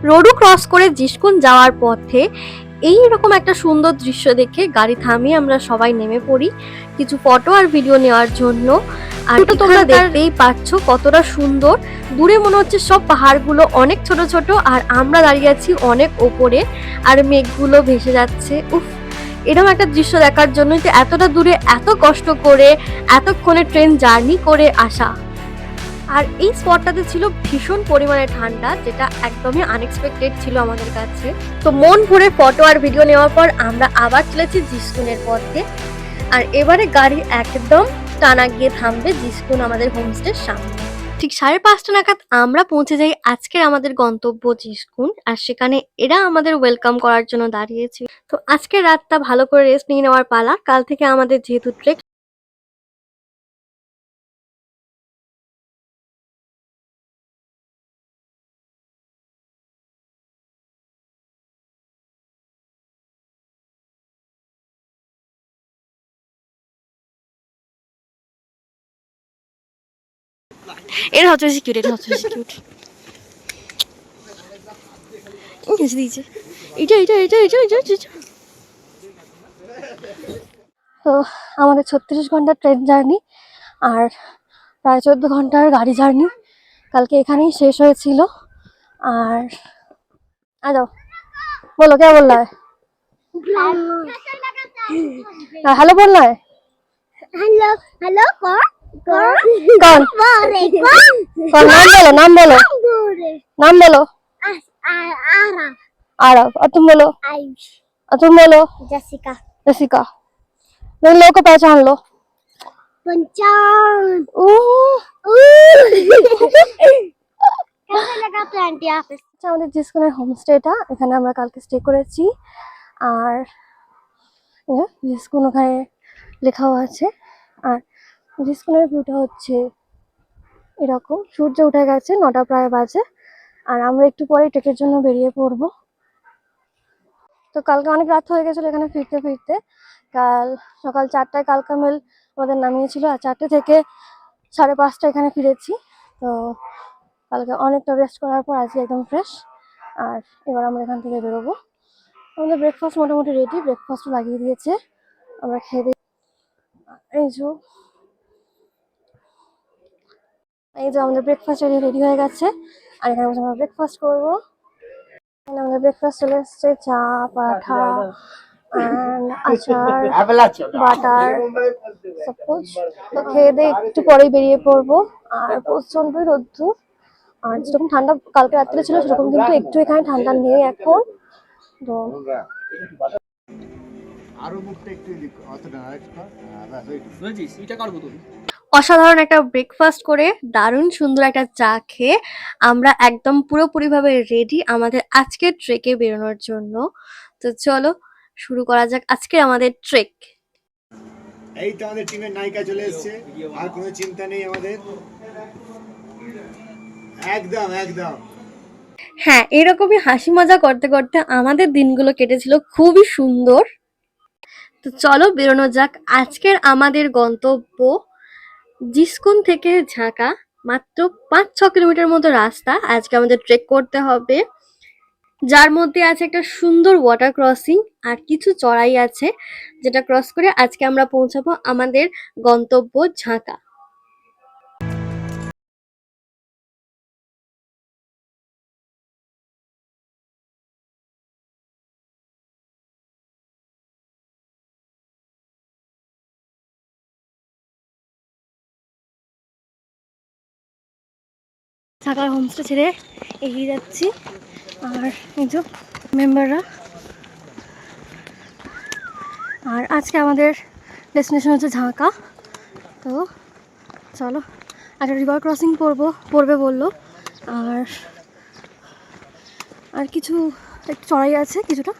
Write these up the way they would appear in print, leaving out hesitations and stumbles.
রোডু cross করে জিসকন যাওয়ার পথে এইরকম একটা সুন্দর দৃশ্য দেখে গাড়ি থামিয়ে আমরা সবাই নেমে পড়ি কিছু ফটো আর ভিডিও নেওয়ার জন্য। আর তো তোমরা দেখতেই পাচ্ছ কতটা সুন্দর, দূরে মনে হচ্ছে সব পাহাড়গুলো অনেক ছোট ছোট আর আমরা দাঁড়িয়ে আছি অনেক ওপরে আর মেঘগুলো ভেসে যাচ্ছে। উফ, এরকম একটা দৃশ্য দেখার জন্যই তো এতটা দূরে এত কষ্ট করে এতক্ষণে ট্রেন জার্নি করে আসা। আর এই স্পটটাতে ছিল ভীষণ পরিমাণে ঠান্ডা, যেটা একদমই আনএক্সপেক্টেড ছিল আমাদের কাছে। তো মন ভরে ফটো আর ভিডিও নেওয়ার পর আমরা আবার চলেছি জিসকনের পথে। আর এবারে গাড়ি একদম টানা গিয়ে থামবে জিসকন আমাদের হোমস্টের সামনে। ঠিক 5:30 নাগাদ আমরা পৌঁছে যাই আজকের আমাদের গন্তব্য জিসকন। আর সেখানে এরা আমাদের ওয়েলকাম করার জন্য দাঁড়িয়েছে। তো আজকের রাতটা ভালো করে রেস্ট নিয়ে নেওয়ার পালা, কাল থেকে আমাদের যেহেতু ট্রেক। এটা হচ্ছে সিকিউর, এটা হচ্ছে সিকিউর দিয়েছে এটা এটা এটা এটা এটা এটা। তো আমাদের 36 ঘন্টার ট্রেন জার্নি আর প্রায় 14 ঘন্টার গাড়ি জার্নি কালকে এখানেই শেষ হয়েছিল। আর যাও बोलो क्या बोल रहा है? हेलो बोल रहा है। हेलो हेलो कौन कौन कौन नाम बोलो नाम बोलो आरव। और तुम बोलो आयुष और तुम बोलो जसिका जसिका। तुम लोगों को पहचान लो। पंचान कैसे लगा प्लांट यहाँ पे? আমাদের জিসকনের হোমস্টেটা এখানে আমরা কালকে স্টে করেছি। আর জিসকন ওখানে লেখাও আছে। আর জিসকনের ভিউটা হচ্ছে এরকম, সূর্য উঠে গেছে, 9টা প্রায় বাজে। আর আমরা একটু পরে ট্রেকের জন্য বেরিয়ে পড়বো। তো কালকে অনেক রাত হয়ে গেছিলো এখানে ফিরতে ফিরতে। কাল সকাল 4টায় কালকামেল আমাদের নামিয়েছিল আর 4টে থেকে 5:30 এখানে ফিরেছি। তো কালকে অনেকটা রেস্ট করার পর আজকে একদম ফ্রেশ। আর এবার আমরা এখান থেকে বেরোবো। আমাদের ব্রেকফাস্ট মোটামুটি রেডি, ব্রেকফাস্টও লাগিয়ে দিয়েছে, আমরা খেয়ে দিই। এই যে আমাদের ব্রেকফাস্ট রেডি হয়ে গেছে। আর এখানে আমরা ব্রেকফাস্ট করবো। এখানে আমাদের ব্রেকফাস্ট চলে এসছে, চা, পাঠা, আচার, বাটার, সবকুছ। তো খেয়ে দিয়ে একটু পরেই বেরিয়ে পড়বো। আর প্রচন্ড রোদ্দুর, আর যেরকম ঠান্ডা কালকে রাত্রে ছিল সেরকম কিন্তু একটু এখানে ঠান্ডা নেই এখন। তো অসাধারণ একটা ব্রেকফাস্ট করে দারুণ সুন্দর একটা চা খেয়ে আমরা একদম পুরোপুরিভাবে রেডি আমাদের আজকের ট্রেকে বেরোনোর জন্য। তো চলো শুরু করা যাক আজকে আমাদের ট্রেক। এই তো আমাদের টিমের নায়িকা চলে এসেছে, আর কোনো চিন্তা নেই আমাদের, একদম একদম। হ্যাঁ, এরকমই হাসি মজা করতে করতে আমাদের দিনগুলো কেটেছিল খুবই সুন্দর। তো চলো বেরোনো যাক। আজকের আমাদের গন্তব্য জিসকন থেকে ঝাঁকা, মাত্র 5-6 কিলোমিটার মতো রাস্তা আজকে আমাদের ট্রেক করতে হবে, যার মধ্যে আছে একটা সুন্দর ওয়াটার ক্রসিং আর কিছু চড়াই আছে, যেটা ক্রস করে আজকে আমরা পৌঁছাবো আমাদের গন্তব্য ঝাঁকা। ঢাকার হোমস্টে ছেড়ে এগিয়ে যাচ্ছি। আর এই যে মেম্বাররা। আর আজকে আমাদের ডেস্টিনেশন হচ্ছে ঝাঁকা। তো চলো, একটা রিভার ক্রসিং পড়বে বললো। আর কিছু একটু চড়াই আছে কিছুটা,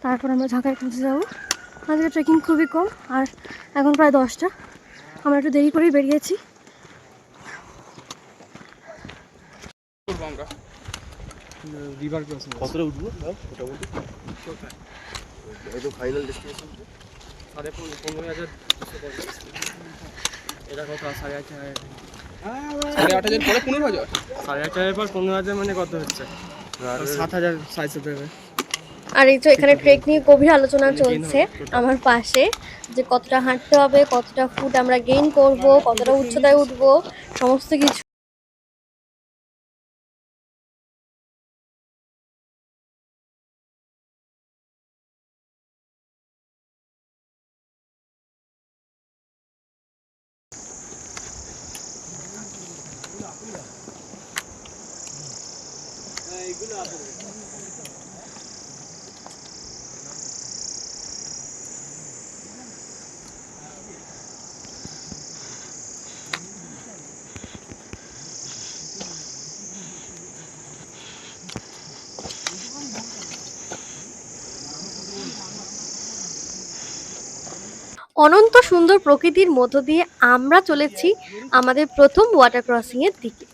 তারপর আমরা ঝাঁকায় পৌঁছে যাবো। আজকে ট্রেকিং খুবই কম, আর এখন প্রায় 10টা। আমরা একটু দেরি করেই বেরিয়েছি। রিভার ক্রসিং কতটা উঠবো মোটামুটি? একদম ফাইনাল ডেস্টিনেশন 15,000। এটা কত? 8,500। 8,500 পরে 15,000। 8,500 পর 15,000 মানে কত হচ্ছে? 7,000 7,500 আর এই তো এখানে ট্রেক নিয়ে গভীর আলোচনা চলছে আমার পাশে, যে কতটা হাঁটতে হবে, কতটা ফুট আমরা গেইন করব, কতটা উচ্চতায় উঠবো, সমস্ত কিছু। অনন্ত সুন্দর প্রকৃতির মধ্য দিয়ে আমরা চলেছি আমাদের প্রথম ওয়াটার ক্রসিং এর দিকে।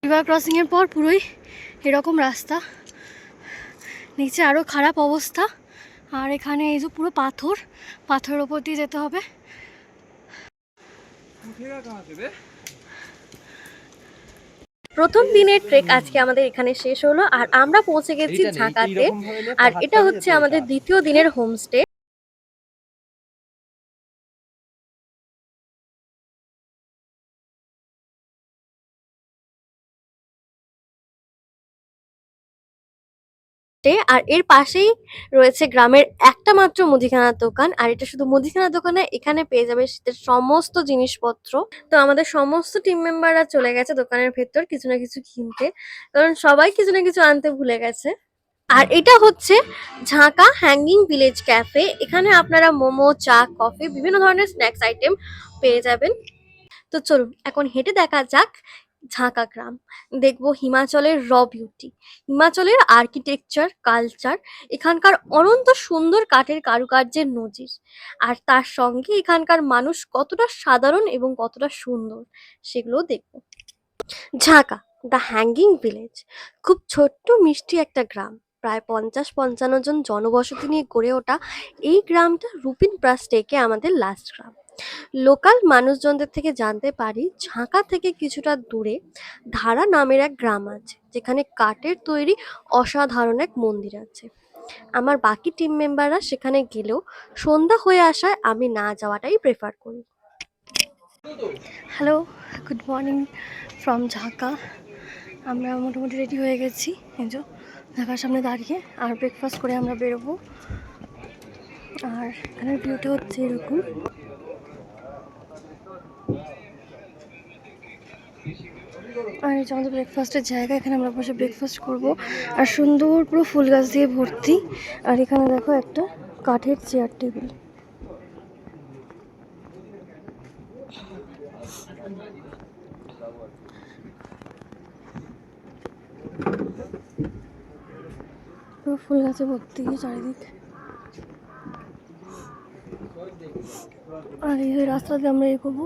রিভার ক্রসিং এর পর পুরোই এরকম রাস্তা, নিচে আরো খারাপ অবস্থা, আর এখানে এই যে পুরো পাথর, পাথরের ওপর দিয়ে যেতে হবে। প্রথম দিনের ট্রেক আজকে আমাদের এখানে শেষ হলো, আর আমরা পৌঁছে গেছি ঝাঁকাতে। আর এটা হচ্ছে আমাদের দ্বিতীয় দিনের হোমস্টে। আর এর পাশেই রয়েছে গ্রামের একটা মাত্র মুদিখানার দোকান। আর এটা শুধু মুদিখানার দোকান নয়, এখানে পেয়ে যাবে শীতের সমস্ত জিনিসপত্র। তো আমাদের সমস্ত টিম মেম্বাররা চলে গেছে দোকানের ভেতর কিছু না কিছু কিনতে, কারণ সবাই কিছু না কিছু আনতে ভুলে গেছে। আর এটা হচ্ছে ঝাঁকা হ্যাঙ্গিং ভিলেজ ক্যাফে। এখানে আপনারা মোমো, চা, কফি, বিভিন্ন ধরনের স্ন্যাক্স আইটেম পেয়ে যাবেন। তো চলুন এখন হেঁটে দেখা যাক ঝাঁকা গ্রাম, দেখবো হিমাচলের বিউটি, হিমাচলের আর্কিটেকচার, কালচার, এখানকার অনন্ত সুন্দর কাঠের কারুকার্যের নজির, আর তার সঙ্গে এখানকার মানুষ কতটা সাধারণ এবং কতটা সুন্দর সেগুলো দেখবো। ঝাঁকা দ্য হ্যাঙ্গিং ভিলেজ খুব ছোট্ট মিষ্টি একটা গ্রাম। প্রায় 50-55 জন জনবসতি নিয়ে গড়ে ওঠা এই গ্রামটা রুপিন প্রাস টেকে আমাদের লাস্ট গ্রাম। লোকাল মানুষজনদের থেকে জানতে পারি ঝাঁকা থেকে কিছুটা দূরে ধারা নামের এক গ্রাম আছে, যেখানে কাঠের তৈরি অসাধারণ এক মন্দির আছে। আমার বাকি টিম মেম্বাররা সেখানে গেলেও সন্ধ্যা হয়ে আসায় আমি না যাওয়াটাই প্রেফার করি। হ্যালো, গুড মর্নিং ফ্রম ঝাঁকা। আমরা মোটামুটি রেডি হয়ে গেছি, এই যে ঢাকার সামনে দাঁড়িয়ে, আর ব্রেকফাস্ট করে আমরা বেরোবো। আর এখানের ভিউটা হচ্ছে এরকম। আর এই যে আমাদের ব্রেকফাস্টের জায়গা, এখানে আমরা বসে ব্রেকফাস্ট করব। আর সুন্দর পুরো ফুল গাছ দিয়ে ভর্তি। আর এখানে দেখো একটা কাঠের চেয়ার টেবিল। পুরো ফুল গাছে ভর্তি চারিদিক। আর এই রাস্তা দিয়ে আমরা এগোবো।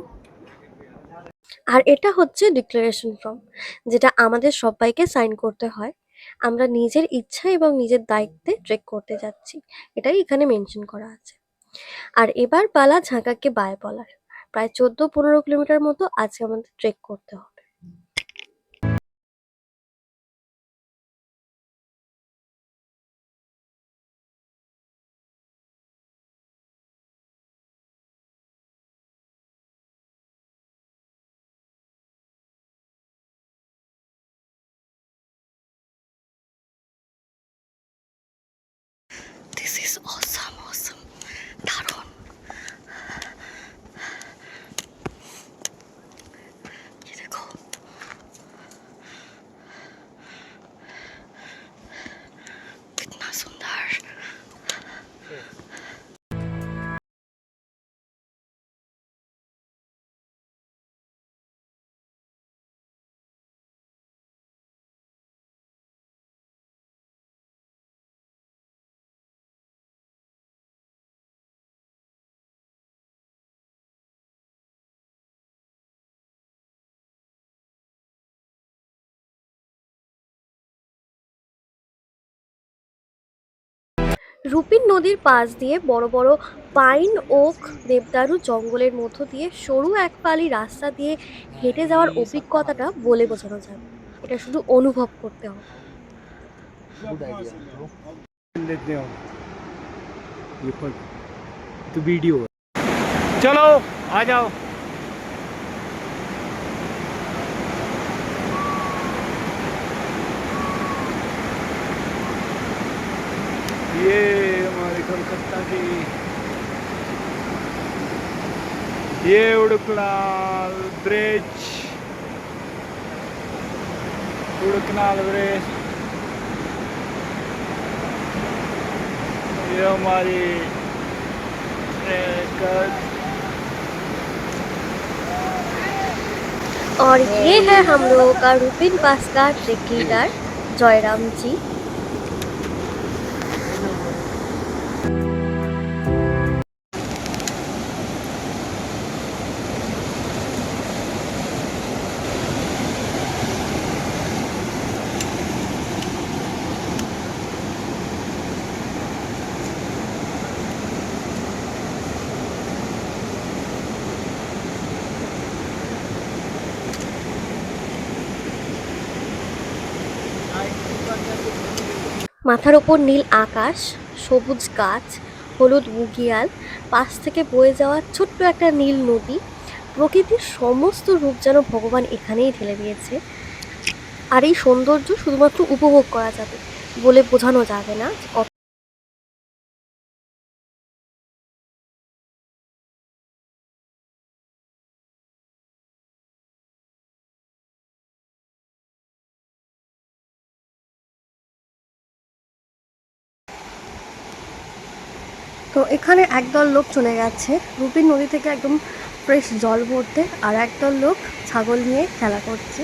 আর এটা হচ্ছে ডিক্লারেশন ফর্ম, যেটা আমাদের সবাইকে সাইন করতে হয়। আমরা নিজের ইচ্ছা এবং নিজের দায়িত্বে ট্রেক করতে যাচ্ছি, এটাই এখানে মেনশন করা আছে। আর এবার পালা ঝাঁকাকে বাই বলার। প্রায় 14-15 কিলোমিটার মতো আজকে আমাদের ট্রেক করতে হবে। This is awesome, awesome. দারুণ। ये देखो রুপিন নদীর পাশ দিয়ে বড় বড় পাইন ওক দেবদারু জঙ্গলের মধ্য দিয়ে সরু এক পালি রাস্তা দিয়ে হেঁটে যাওয়ার অভিজ্ঞতাটা বলে বোঝানো যাবে, এটা শুধু অনুভব করতে হবে। लेते हो ये खुद तो वीडियो चलो आ जाओ। ये हमारे कोलकाता की ये उड़कनाल ब्रिज, उड़कनाल ब्रिज, ये हमारी और ये है हम लोगों का रूपिन पास का ट्रेक लीडर जयराम जी। মাথার ওপর নীল আকাশ, সবুজ গাছ, হলুদ বুগিয়াল, পাশ থেকে বয়ে যাওয়া ছোট্ট একটা নীল নদী, প্রকৃতির সমস্ত রূপ যেন ভগবান এখানেই ঢেলে দিয়েছে। আর এই সৌন্দর্য শুধুমাত্র উপভোগ করা যাবে, বলে বোঝানো যাবে না যে কত। তো এখানে একদল লোক চলে গেছে রুপিন নদী থেকে একদম ফ্রেশ জল ভরতে, আর একদল লোক ছাগল নিয়ে খেলা করছে।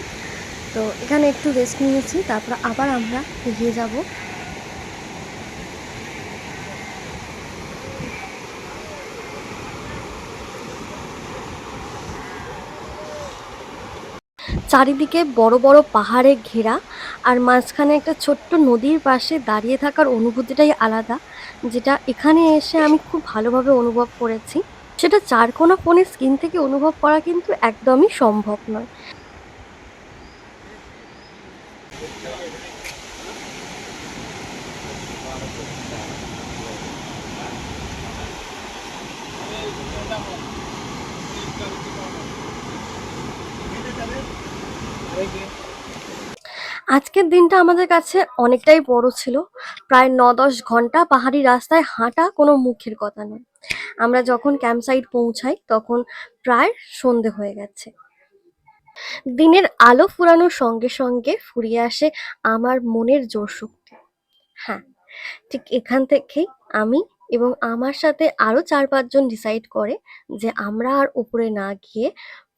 তো এখানে একটু রেস্ট নিয়েছি, তারপর আবার আমরা এগিয়ে যাব। চারিদিকে বড় বড় পাহাড়ে ঘেরা, আর মাঝখানে একটা ছোট্ট নদীর পাশে দাঁড়িয়ে থাকার অনুভূতিটাই আলাদা, যেটা এখানে এসে আমি খুব ভালোভাবে অনুভব করেছি। সেটা চারকোনা ফোনের স্ক্রিন থেকে অনুভব করা কিন্তু একদমই সম্ভব নয়। আজকের দিনটা আমাদের কাছে অনেকটাই বড় ছিল। প্রায় ৯-১০ ঘন্টা পাহাড়ি রাস্তায় হাঁটা কোনো মুখের কথা নয়। আমরা যখন ক্যাম্প সাইট পৌঁছাই তখন প্রায় সন্ধে হয়ে গেছে। দিনের আলো ফুরানোর সঙ্গে সঙ্গে ফুরিয়ে আসে আমার মনের জোরশক্তি। হ্যাঁ, ঠিক এখান থেকেই আমি এবং আমার সাথে আরও ৪-৫ জন ডিসাইড করে যে আমরা আর উপরে না গিয়ে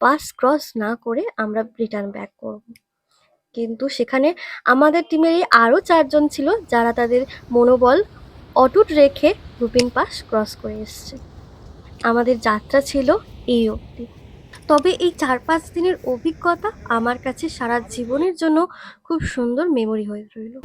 পাস ক্রস না করে আমরা রিটার্ন ব্যাক করব। কিন্তু সেখানে আমাদের টিমেরই আরও ৪ জন ছিল যারা তাদের মনোবল অটুট রেখে রুপিন পাস ক্রস করে এসছে। আমাদের যাত্রা ছিল এই অবধি। তবে এই ৪-৫ দিনের অভিজ্ঞতা আমার কাছে সারা জীবনের জন্য খুব সুন্দর মেমোরি হয়ে রইল।